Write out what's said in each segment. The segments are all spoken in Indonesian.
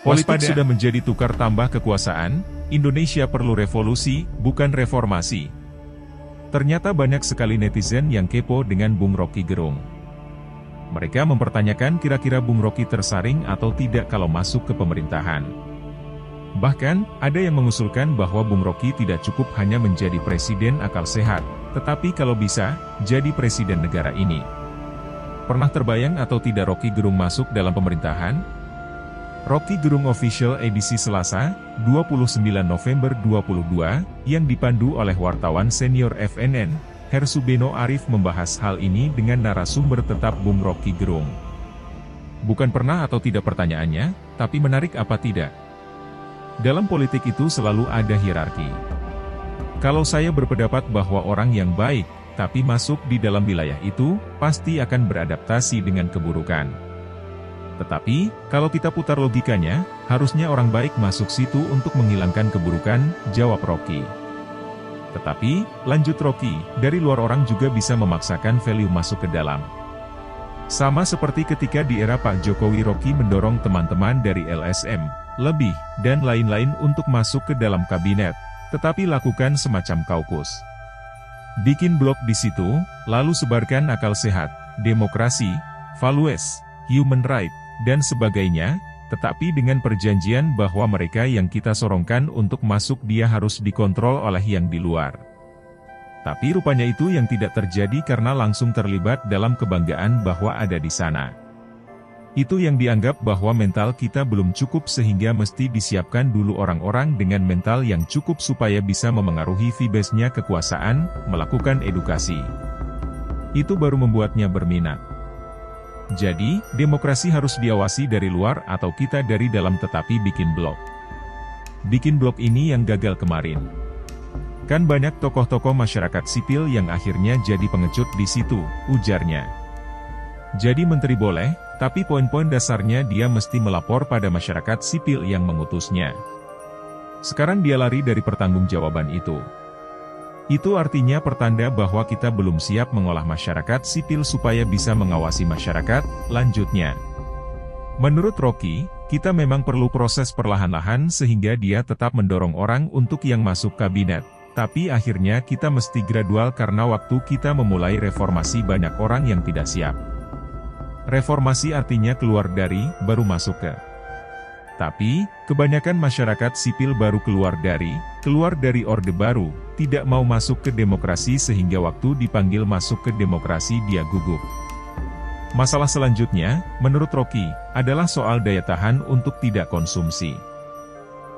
Politik sudah menjadi tukar tambah kekuasaan, Indonesia perlu revolusi, bukan reformasi. Ternyata banyak sekali netizen yang kepo dengan Bung Rocky Gerung. Mereka mempertanyakan kira-kira Bung Rocky tersaring atau tidak kalau masuk ke pemerintahan. Bahkan, ada yang mengusulkan bahwa Bung Rocky tidak cukup hanya menjadi presiden akal sehat, tetapi kalau bisa, jadi presiden negara ini. Pernah terbayang atau tidak Rocky Gerung masuk dalam pemerintahan? Rocky Gerung Official edisi Selasa, 29 November 2022, yang dipandu oleh wartawan senior FNN, Hersubeno Arif membahas hal ini dengan narasumber tetap Bung Rocky Gerung. Bukan pernah atau tidak pertanyaannya, tapi menarik apa tidak? Dalam politik itu selalu ada hierarki. Kalau saya berpendapat bahwa orang yang baik, tapi masuk di dalam wilayah itu, pasti akan beradaptasi dengan keburukan. Tetapi, kalau kita putar logikanya, harusnya orang baik masuk situ untuk menghilangkan keburukan, jawab Rocky. Tetapi, lanjut Rocky, dari luar orang juga bisa memaksakan value masuk ke dalam. Sama seperti ketika di era Pak Jokowi Rocky mendorong teman-teman dari LSM, lebih, dan lain-lain untuk masuk ke dalam kabinet, tetapi lakukan semacam kaukus. Bikin blok di situ, lalu sebarkan akal sehat, demokrasi, values, human right, dan sebagainya, tetapi dengan perjanjian bahwa mereka yang kita sorongkan untuk masuk dia harus dikontrol oleh yang di luar. Tapi rupanya itu yang tidak terjadi karena langsung terlibat dalam kebanggaan bahwa ada di sana. Itu yang dianggap bahwa mental kita belum cukup sehingga mesti disiapkan dulu orang-orang dengan mental yang cukup supaya bisa memengaruhi vibesnya kekuasaan, melakukan edukasi. Itu baru membuatnya berminat. Jadi, demokrasi harus diawasi dari luar atau kita dari dalam tetapi bikin blok. Bikin blok ini yang gagal kemarin. Kan banyak tokoh-tokoh masyarakat sipil yang akhirnya jadi pengecut di situ, ujarnya. Jadi menteri boleh, tapi poin-poin dasarnya dia mesti melapor pada masyarakat sipil yang mengutusnya. Sekarang dia lari dari pertanggungjawaban itu. Itu artinya pertanda bahwa kita belum siap mengolah masyarakat sipil supaya bisa mengawasi masyarakat, lanjutnya. Menurut Rocky, kita memang perlu proses perlahan-lahan sehingga dia tetap mendorong orang untuk yang masuk kabinet. Tapi akhirnya kita mesti gradual karena waktu kita memulai reformasi banyak orang yang tidak siap. Reformasi artinya keluar dari, baru masuk ke. Tapi, kebanyakan masyarakat sipil baru keluar dari Orde Baru, tidak mau masuk ke demokrasi sehingga waktu dipanggil masuk ke demokrasi dia gugup. Masalah selanjutnya, menurut Rocky, adalah soal daya tahan untuk tidak konsumsi.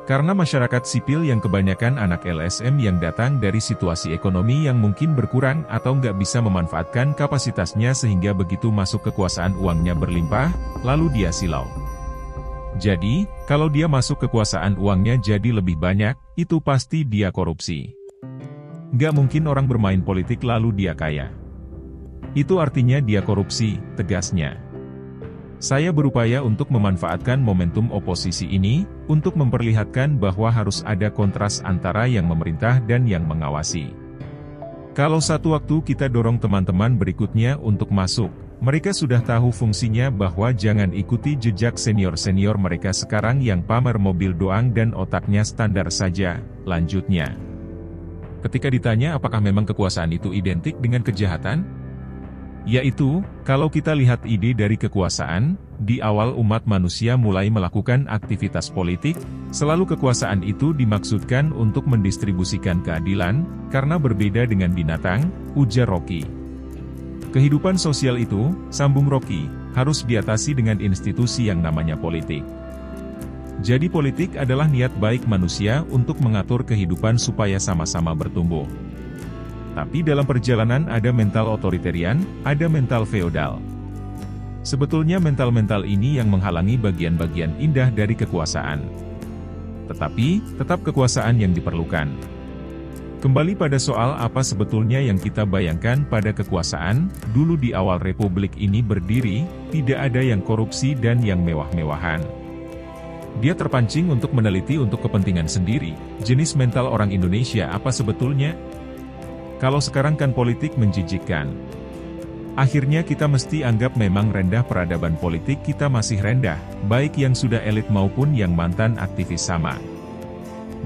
Karena masyarakat sipil yang kebanyakan anak LSM yang datang dari situasi ekonomi yang mungkin berkurang atau nggak bisa memanfaatkan kapasitasnya sehingga begitu masuk kekuasaan uangnya berlimpah, lalu dia silau. Jadi, kalau dia masuk kekuasaan uangnya jadi lebih banyak, itu pasti dia korupsi. Nggak mungkin orang bermain politik lalu dia kaya. Itu artinya dia korupsi, tegasnya. Saya berupaya untuk memanfaatkan momentum oposisi ini, untuk memperlihatkan bahwa harus ada kontras antara yang memerintah dan yang mengawasi. Kalau satu waktu kita dorong teman-teman berikutnya untuk masuk, mereka sudah tahu fungsinya bahwa jangan ikuti jejak senior-senior mereka sekarang yang pamer mobil doang dan otaknya standar saja, lanjutnya. Ketika ditanya apakah memang kekuasaan itu identik dengan kejahatan? Yaitu, kalau kita lihat ide dari kekuasaan, di awal umat manusia mulai melakukan aktivitas politik, selalu kekuasaan itu dimaksudkan untuk mendistribusikan keadilan, karena berbeda dengan binatang, ujar Rocky. Kehidupan sosial itu, sambung Rocky, harus diatasi dengan institusi yang namanya politik. Jadi politik adalah niat baik manusia untuk mengatur kehidupan supaya sama-sama bertumbuh. Tapi dalam perjalanan ada mental otoritarian, ada mental feodal. Sebetulnya mental-mental ini yang menghalangi bagian-bagian indah dari kekuasaan. Tetapi, tetap kekuasaan yang diperlukan. Kembali pada soal apa sebetulnya yang kita bayangkan pada kekuasaan, dulu di awal republik ini berdiri, tidak ada yang korupsi dan yang mewah-mewahan. Dia terpancing untuk meneliti untuk kepentingan sendiri, jenis mental orang Indonesia apa sebetulnya? Kalau sekarang kan politik menjijikkan. Akhirnya kita mesti anggap memang rendah peradaban politik kita masih rendah, baik yang sudah elit maupun yang mantan aktivis sama.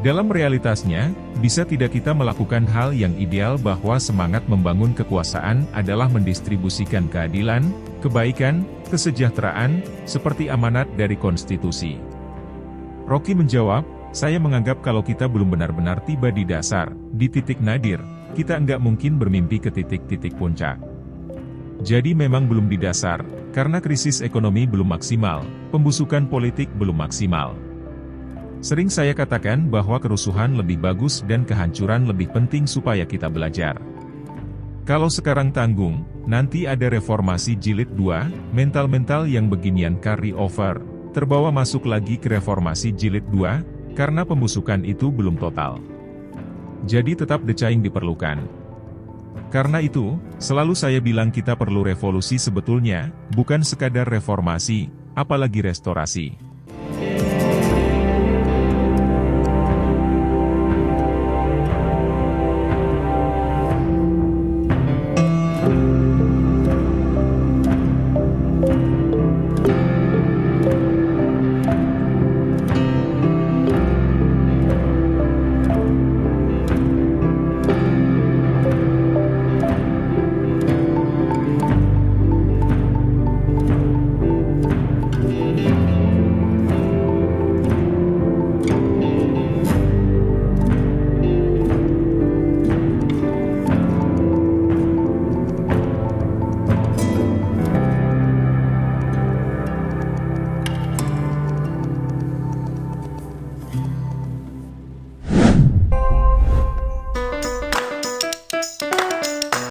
Dalam realitasnya, bisa tidak kita melakukan hal yang ideal bahwa semangat membangun kekuasaan adalah mendistribusikan keadilan, kebaikan, kesejahteraan, seperti amanat dari konstitusi. Rocky menjawab, saya menganggap kalau kita belum benar-benar tiba di dasar, di titik nadir, kita enggak mungkin bermimpi ke titik-titik puncak. Jadi memang belum di dasar, karena krisis ekonomi belum maksimal, pembusukan politik belum maksimal. Sering saya katakan bahwa kerusuhan lebih bagus dan kehancuran lebih penting supaya kita belajar. Kalau sekarang tanggung, nanti ada reformasi jilid 2, mental-mental yang beginian carry over, terbawa masuk lagi ke reformasi jilid 2, karena pembusukan itu belum total. Jadi tetap decaing diperlukan. Karena itu, selalu saya bilang kita perlu revolusi sebetulnya, bukan sekadar reformasi, apalagi restorasi.